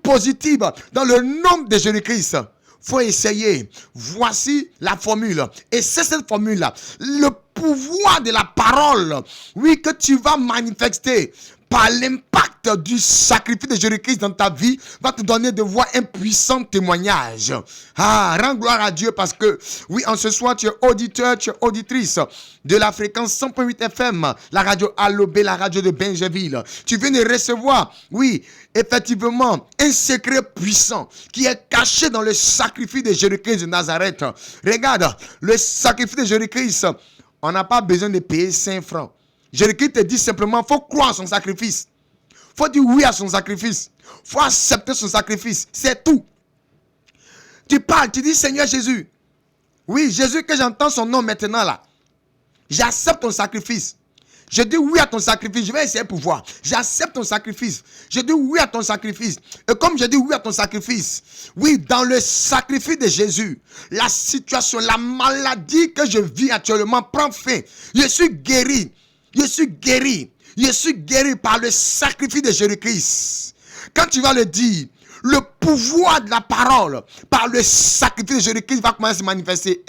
positive dans le nom de Jésus-Christ. Faut essayer. Voici la formule. Et c'est cette formule-là. Le pouvoir de la parole, oui, que tu vas manifester par l'impact du sacrifice de Jésus-Christ dans ta vie, va te donner de voir un puissant témoignage. Ah, rends gloire à Dieu parce que, oui, en ce soir, tu es auditeur, tu es auditrice de la fréquence 100.8 FM, la radio Allobé, la radio de Benjeville. Tu viens de recevoir, oui, effectivement, un secret puissant qui est caché dans le sacrifice de Jésus-Christ de Nazareth. Regarde, le sacrifice de Jésus-Christ, on n'a pas besoin de payer 5 francs. Jésus-Christ te dit simplement, il faut croire à son sacrifice. Il faut dire oui à son sacrifice. Il faut accepter son sacrifice. C'est tout. Tu parles, tu dis Seigneur Jésus. Oui, Jésus que j'entends son nom maintenant là. J'accepte ton sacrifice. Je dis oui à ton sacrifice. Je vais essayer pour voir. J'accepte ton sacrifice. Je dis oui à ton sacrifice. Et comme je dis oui à ton sacrifice, oui, dans le sacrifice de Jésus, la situation, la maladie que je vis actuellement prend fin. Je suis guéri. Je suis guéri. Je suis guéri par le sacrifice de Jésus-Christ. Quand tu vas le dire, le pouvoir de la parole par le sacrifice de Jésus-Christ va commencer à se manifester.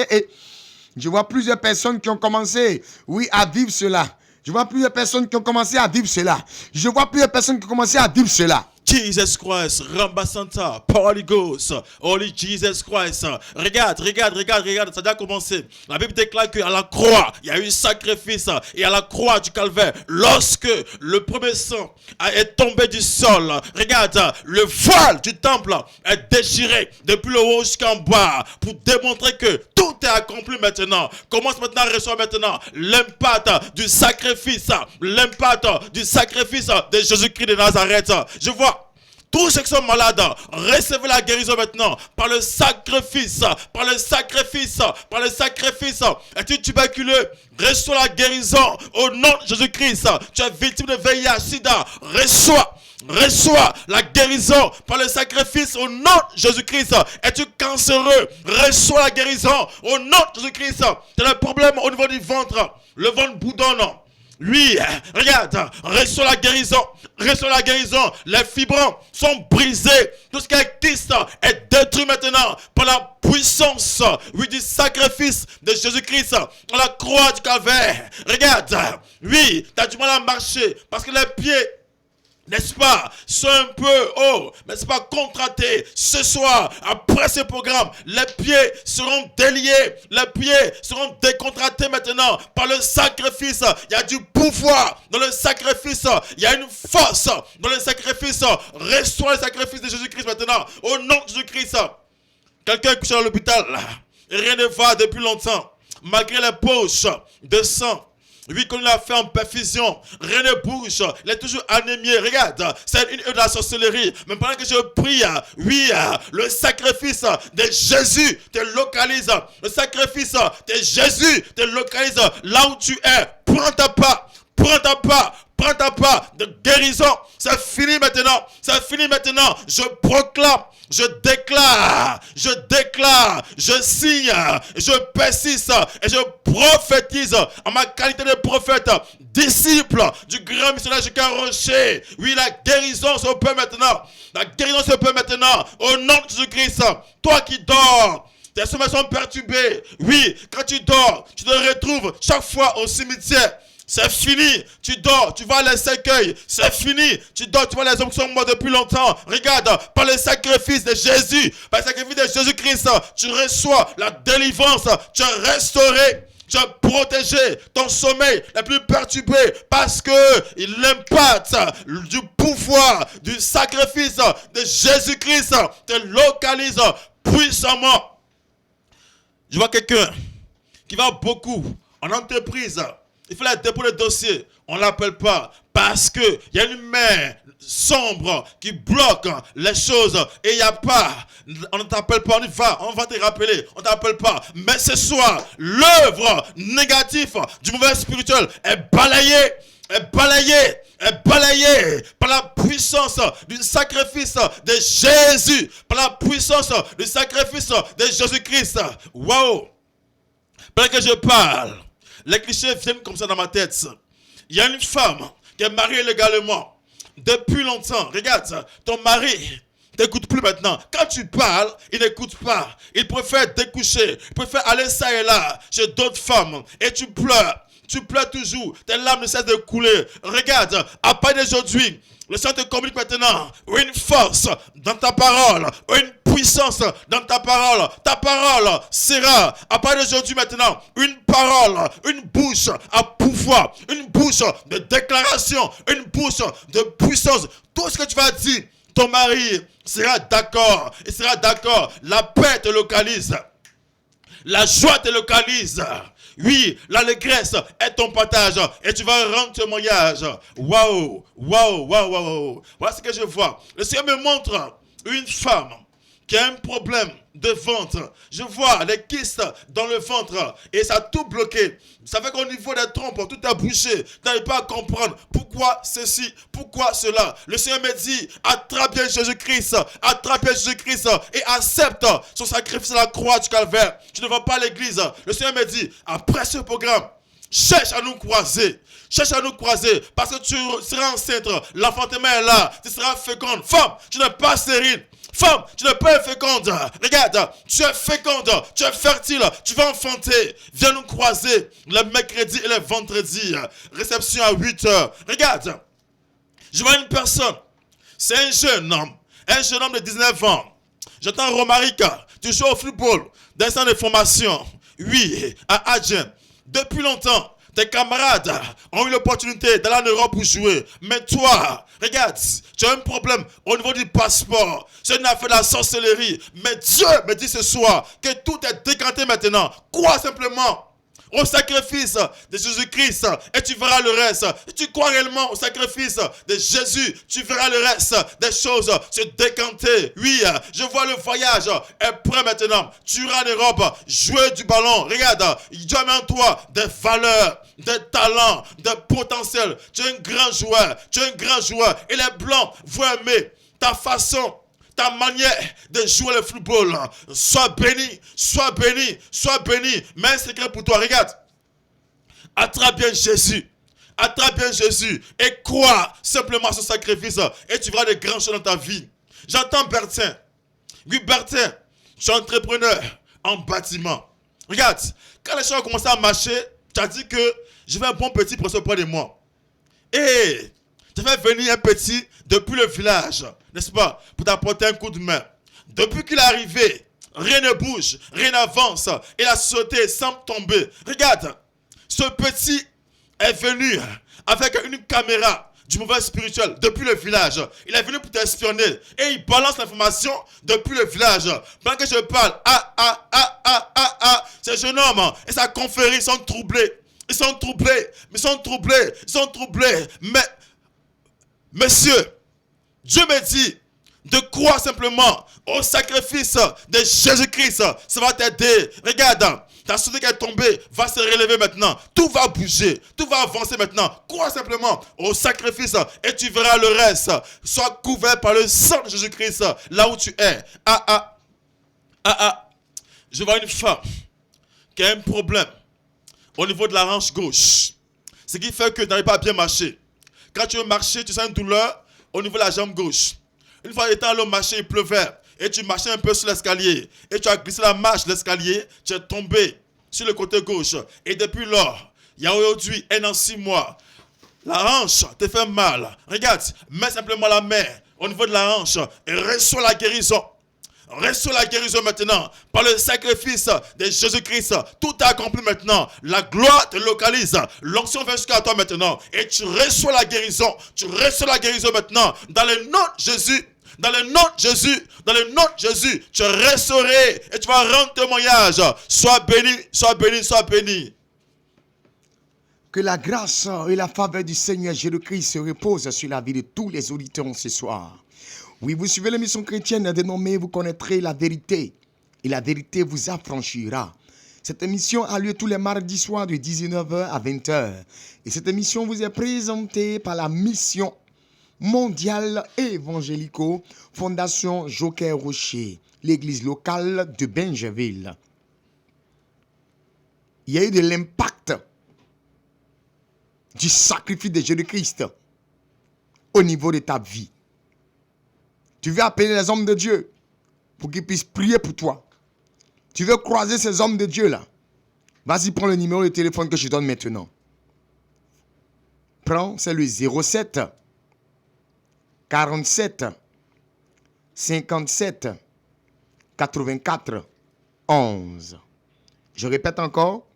Je vois plusieurs personnes qui ont commencé, oui, à vivre cela. Je vois plusieurs personnes qui ont commencé à vivre cela. Je vois plusieurs personnes qui ont commencé à vivre cela. Jesus Christ, Ramba Santa, Holy Ghost, Holy Jesus Christ. Regarde, ça a déjà commencé. La Bible déclare qu'à la croix, il y a eu un sacrifice. Et à la croix du calvaire, lorsque le premier sang est tombé du sol, regarde, le voile du temple est déchiré depuis le haut jusqu'en bas pour démontrer que tout est accompli maintenant. Commence maintenant à recevoir maintenant l'impact du sacrifice de Jésus-Christ de Nazareth. Je vois tous ceux qui sont malades, recevez la guérison maintenant par le sacrifice. Es-tu tuberculeux? Reçois la guérison au nom de Jésus-Christ. Tu es victime de VIH, SIDA. Reçois la guérison par le sacrifice au nom de Jésus-Christ. Es-tu cancéreux? Reçois la guérison au nom de Jésus-Christ. Tu as un problème au niveau du ventre. Le ventre boudonne. Oui, regarde, reçois la guérison. Les fibres sont brisées. Tout ce qui existe est détruit maintenant par la puissance, oui, du sacrifice de Jésus-Christ à la croix du calvaire. Regarde, oui, tu as du mal à marcher parce que les pieds, n'est-ce pas, sont un peu n'est-ce pas, contractés. Ce soir, après ce programme, les pieds seront déliés, les pieds seront décontractés maintenant par le sacrifice. Il y a du pouvoir dans le sacrifice, il y a une force dans le sacrifice. Reçois le sacrifice de Jésus-Christ maintenant, au nom de Jésus-Christ. Quelqu'un est couché à l'hôpital, rien ne va depuis longtemps, malgré les poches de sang. Oui, qu'on l'a fait en perfusion, rien ne bouge, il est toujours anémié. Regarde, c'est une de la sorcellerie. Mais pendant que je prie, oui, le sacrifice de Jésus te localise. Le sacrifice de Jésus te localise là où tu es. Prends ta part. Prends ta part de guérison. C'est fini maintenant. C'est fini maintenant. Je proclame, je déclare, je signe, je persiste et je prophétise en ma qualité de prophète, disciple du grand missionnaire Jean Rocher. Oui, la guérison se peut maintenant. La guérison se peut maintenant au nom de Jésus-Christ. Toi qui dors, tes sommeils sont perturbés. Oui, quand tu dors, tu te retrouves chaque fois au cimetière. C'est fini. Tu dors, tu vois les cercueils. C'est fini. Tu dors, tu vois les hommes qui sont morts depuis longtemps. Regarde, par le sacrifice de Jésus, par le sacrifice de Jésus-Christ, tu reçois la délivrance. Tu es restauré. Tu as protégé ton sommeil les plus perturbés parce que l'impact du pouvoir, du sacrifice de Jésus-Christ te localise puissamment. Je vois quelqu'un qui va beaucoup en entreprise. Il fait le dépôt de dossier. On ne l'appelle pas parce qu'il y a une main sombre qui bloque les choses et il n'y a pas. On ne t'appelle pas, on va te rappeler. On ne t'appelle pas. Mais ce soir, l'œuvre négative du mauvais spirituel est balayée. Est balayée par la puissance du sacrifice de Jésus. Par la puissance du sacrifice de Jésus-Christ. Waouh! Pendant que je parle, les clichés viennent comme ça dans ma tête. Il y a une femme qui est mariée légalement depuis longtemps. Regarde, ton mari t'écoute plus maintenant. Quand tu parles, il n'écoute pas. Il préfère découcher. Il préfère aller ça et là chez d'autres femmes. Et tu pleures. Tu pleures toujours. Tes larmes ne cessent de couler. Regarde, à partir d'aujourd'hui, le Seigneur te communique maintenant une force dans ta parole, une puissance dans ta parole. Ta parole sera, à partir d'aujourd'hui maintenant, une parole, une bouche à pouvoir, une bouche de déclaration, une bouche de puissance. Tout ce que tu vas dire, ton mari sera d'accord. Il sera d'accord. La paix te localise. La joie te localise. Oui, l'allégresse est ton partage et tu vas rendre témoignage. Waouh, waouh, waouh, waouh. Voilà ce que je vois. Le Seigneur me montre une femme qui a un problème de ventre. Je vois des kystes dans le ventre et ça a tout bloqué. Ça fait qu'au niveau des trompes, tout a bouché. Tu n'arrives pas à comprendre pourquoi ceci, pourquoi cela. Le Seigneur me dit, attrape bien Jésus-Christ et accepte son sacrifice à la croix du calvaire. Tu ne vas pas à l'église. Le Seigneur me dit, après ce programme, cherche à nous croiser. Cherche à nous croiser parce que tu seras enceinte. L'enfantement est là. Tu seras féconde. Femme, tu n'es pas stérile. Femme, tu n'es pas féconde. Regarde, tu es féconde, tu es fertile, tu vas enfanter. Viens nous croiser le mercredi et le vendredi. Réception à 8h. Regarde, je vois une personne. C'est un jeune homme de 19 ans. J'entends Romaric, tu joues au football, dans un centre de formation. Oui, à Agen. Depuis longtemps, tes camarades ont eu l'opportunité d'aller en Europe pour jouer. Mais toi, regarde, tu as un problème au niveau du passeport. C'est une affaire de la sorcellerie. Mais Dieu me dit ce soir que tout est décanté maintenant. Crois simplement au sacrifice de Jésus-Christ et tu verras le reste. Si tu crois réellement au sacrifice de Jésus, tu verras le reste des choses se décanter. Oui, je vois le voyage est prêt maintenant. Tu iras en Europe jouer du ballon. Regarde, Dieu met en toi des valeurs, des talents, des potentiels. Tu es un grand joueur. Et les Blancs vont aimer ta façon, ta manière de jouer le football. Sois béni. Mais un secret pour toi, regarde. Attrape bien Jésus et crois simplement à ce sacrifice et tu verras de grandes choses dans ta vie. J'entends Bertin. Oui, Bertin, je suis entrepreneur en bâtiment. Regarde, quand les choses ont commencé à marcher, tu as dit que je veux un bon petit pour près de moi. Et tu fais venir un petit depuis le village, n'est-ce pas, pour t'apporter un coup de main. Depuis qu'il est arrivé, rien ne bouge, rien n'avance et la société semble tomber. Regarde, ce petit est venu avec une caméra du mauvais spirituel depuis le village. Il est venu pour t'espionner et il balance l'information depuis le village. Pendant que je parle, ces jeunes hommes et sa confrérie sont troublés. Ils sont troublés. Mais, monsieur, Dieu me dit, de croire simplement au sacrifice de Jésus-Christ, ça va t'aider. Regarde, ta santé qui est tombée va se relever maintenant. Tout va bouger, tout va avancer maintenant. Crois simplement au sacrifice et tu verras le reste. Sois couvert par le sang de Jésus-Christ là où tu es. Je vois une femme qui a un problème au niveau de la hanche gauche. Ce qui fait que tu n'arrives pas à bien marcher. Quand tu veux marcher, tu sens une douleur au niveau de la jambe gauche. Une fois étant allé marcher, il pleuvait. Et tu marchais un peu sur l'escalier. Et tu as glissé la marche de l'escalier. Tu es tombé sur le côté gauche. Et depuis lors, il y a aujourd'hui 1 an, 6 mois. La hanche te fait mal. Regarde, mets simplement la main au niveau de la hanche et reçois la guérison. Reçois la guérison maintenant par le sacrifice de Jésus-Christ. Tout est accompli maintenant. La gloire te localise. L'onction vient jusqu'à toi maintenant. Et tu reçois la guérison. Tu reçois la guérison maintenant. Dans le nom de Jésus. Dans le nom de Jésus. Dans le nom de Jésus. Tu resteras et tu vas rendre témoignage. Sois béni, sois béni, sois béni. Que la grâce et la faveur du Seigneur Jésus-Christ se reposent sur la vie de tous les auditeurs ce soir. Oui, vous suivez l'émission chrétienne dénommée « Vous connaîtrez la vérité » et la vérité vous affranchira. Cette émission a lieu tous les mardis soirs de 19h à 20h. Et cette émission vous est présentée par la mission mondiale évangélico Fondation Joker Rocher, l'église locale de Benjeville. Il y a eu de l'impact du sacrifice de Jésus-Christ au niveau de ta vie. Tu veux appeler les hommes de Dieu pour qu'ils puissent prier pour toi. Tu veux croiser ces hommes de Dieu là. Vas-y, prends le numéro de téléphone que je donne maintenant. Prends, c'est le 07 47 57 84 11. Je répète encore,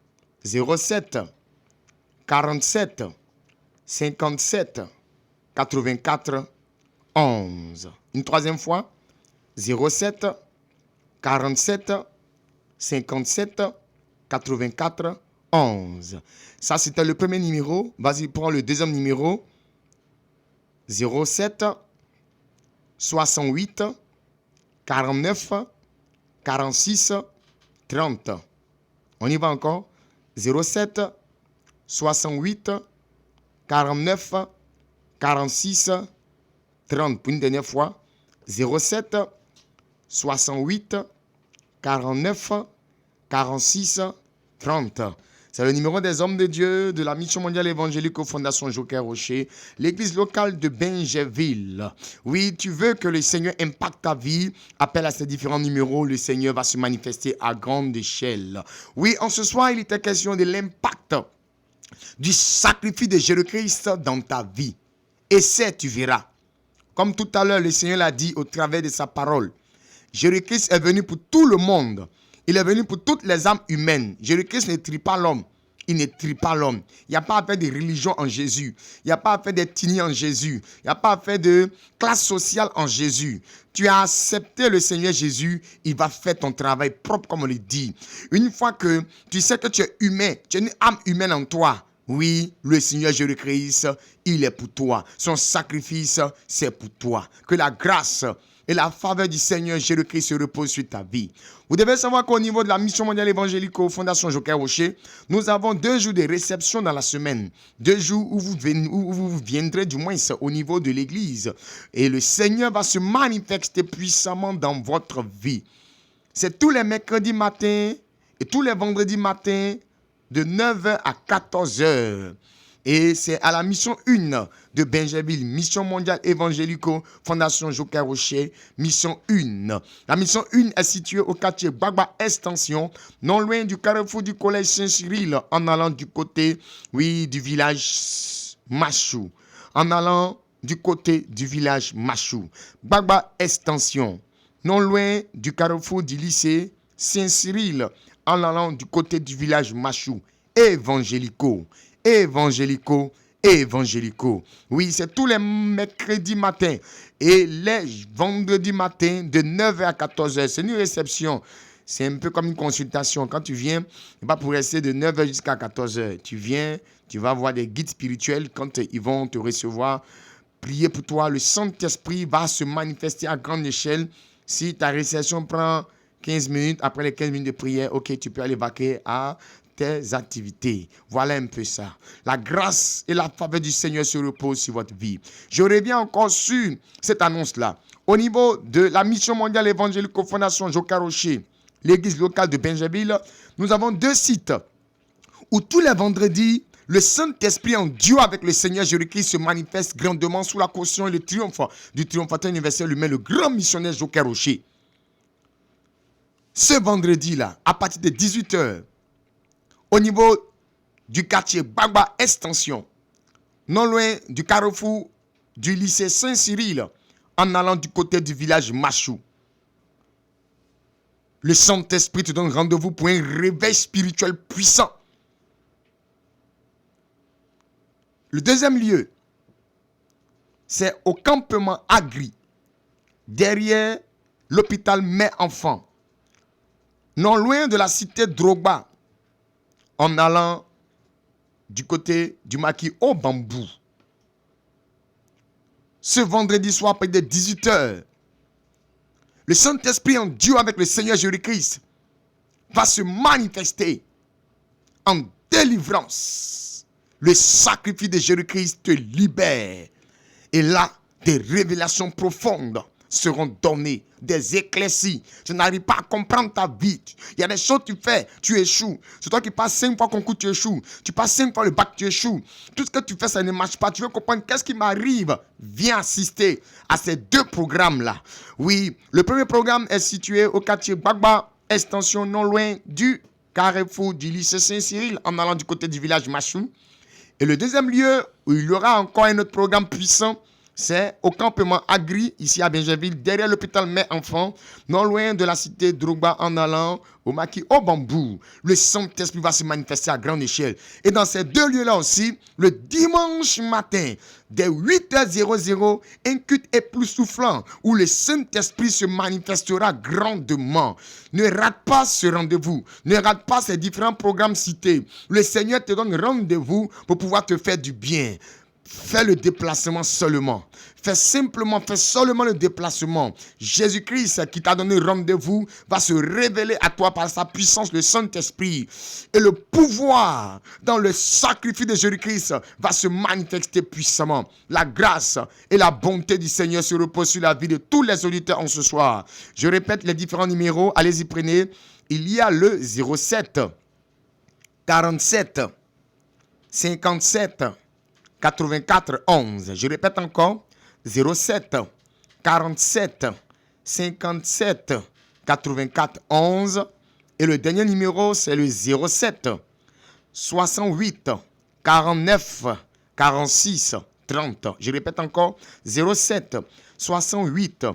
07 47 57 84 11. Une troisième fois, 07 47 57 84 11. Ça, c'était le premier numéro. Vas-y, prends le deuxième numéro. 07 68 49 46 30. On y va encore. 07 68 49 46 30. Pour une dernière fois. 07 68 49 46 30. C'est le numéro des hommes de Dieu de la mission mondiale évangélique aux Fondation Joker Rocher, l'église locale de Benjeville. Oui, tu veux que le Seigneur impacte ta vie, appelle à ces différents numéros, le Seigneur va se manifester à grande échelle. Oui, en ce soir, il était question de l'impact du sacrifice de Jésus-Christ dans ta vie. Essaie, tu verras. Comme tout à l'heure, le Seigneur l'a dit au travers de sa parole. Jésus-Christ est venu pour tout le monde. Il est venu pour toutes les âmes humaines. Jésus-Christ ne trie pas l'homme. Il ne trie pas l'homme. Il n'y a pas à faire de religion en Jésus. Il n'y a pas à faire d'ethnie en Jésus. Il n'y a pas à faire de classe sociale en Jésus. Tu as accepté le Seigneur Jésus, il va faire ton travail propre comme on le dit. Une fois que tu sais que tu es humain, tu as une âme humaine en toi, oui, le Seigneur Jésus-Christ, il est pour toi. Son sacrifice, c'est pour toi. Que la grâce et la faveur du Seigneur Jésus-Christ se reposent sur ta vie. Vous devez savoir qu'au niveau de la mission mondiale évangélique aux Fondation Joker Rocher, nous avons 2 jours de réception dans la semaine. 2 jours où vous viendrez du moins au niveau de l'église. Et le Seigneur va se manifester puissamment dans votre vie. C'est tous les mercredis matins et tous les vendredis matins de 9h à 14h. Et c'est à la mission 1 de Benjeville, mission mondiale évangélico, Fondation Joker Rocher, mission 1. La mission 1 est située au quartier Bagba Extension, non loin du carrefour du collège Saint-Cyril, en allant du côté, oui, du village Machou. En allant du côté du village Machou. Bagba Extension, non loin du carrefour du lycée Saint-Cyril, en allant du côté du village Machou. Évangélico. Évangélico, évangélico. Oui, c'est tous les mercredis matins et les vendredis matins de 9h à 14h. C'est une réception. C'est un peu comme une consultation. Quand tu viens, il va pour rester de 9h jusqu'à 14h. Tu viens, tu vas voir des guides spirituels quand ils vont te recevoir prier pour toi. Le Saint-Esprit va se manifester à grande échelle. Si ta récession prend 15 minutes, après les 15 minutes de prière, ok, tu peux aller vaquer à tes activités. Voilà un peu ça. La grâce et la faveur du Seigneur se reposent sur votre vie. Je reviens encore sur cette annonce-là. Au niveau de la mission mondiale évangélique Fondation Joker Rocher, l'église locale de Benjaville, nous avons 2 sites où tous les vendredis, le Saint-Esprit en duo avec le Seigneur Jésus-Christ se manifeste grandement sous la caution et le triomphe du triomphateur universel humain, le grand missionnaire Joker Rocher. Ce vendredi-là, à partir de 18h, au niveau du quartier Bagba Extension, non loin du carrefour du lycée Saint-Cyril, en allant du côté du village Machou, le Saint-Esprit te donne rendez-vous pour un réveil spirituel puissant. Le deuxième lieu, c'est au campement Agri, derrière l'hôpital Mère-Enfant, non loin de la cité Drogba, en allant du côté du maquis au bambou. Ce vendredi soir, à partir de 18h, le Saint-Esprit en duo avec le Seigneur Jésus-Christ va se manifester en délivrance. Le sacrifice de Jésus-Christ te libère. Et là, des révélations profondes seront données, des éclaircies. Tu n'arrives pas à comprendre ta vie. Il y a des choses que tu fais, tu échoues. C'est toi qui passes 5 fois concours, tu échoues. Tu passes 5 fois le bac, tu échoues. Tout ce que tu fais, ça ne marche pas. Tu veux comprendre qu'est-ce qui m'arrive. Viens assister à ces 2 programmes-là. Oui, le premier programme est situé au quartier Bagba, extension non loin du carrefour du lycée Saint-Cyril, en allant du côté du village Machou. Et le deuxième lieu où il y aura encore un autre programme puissant, c'est au campement Agri, ici à Benjaville, derrière l'hôpital Mère-Enfant, non loin de la cité Drogba, en allant au maquis au bambou. Le Saint-Esprit va se manifester à grande échelle. Et dans ces 2 lieux-là aussi, le dimanche matin, dès 8h00, un culte époustouflant où le Saint-Esprit se manifestera grandement. Ne rate pas ce rendez-vous. Ne rate pas ces différents programmes cités. Le Seigneur te donne rendez-vous pour pouvoir te faire du bien. Fais le déplacement seulement. Fais seulement le déplacement. Jésus-Christ qui t'a donné rendez-vous va se révéler à toi par sa puissance, le Saint-Esprit. Et le pouvoir dans le sacrifice de Jésus-Christ va se manifester puissamment. La grâce et la bonté du Seigneur se reposent sur la vie de tous les auditeurs en ce soir. Je répète les différents numéros. Allez-y, prenez. Il y a le 07 47 57 84 11. Je répète encore, 07 47 57 84 11. Et le dernier numéro, c'est le 07 68 49 46 30. Je répète encore, 07 68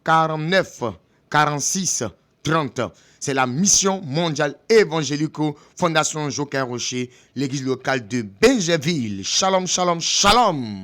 49 46 30. C'est la mission mondiale évangélico Fondation Joker Rocher, l'église locale de Benjaville. Shalom, shalom, shalom.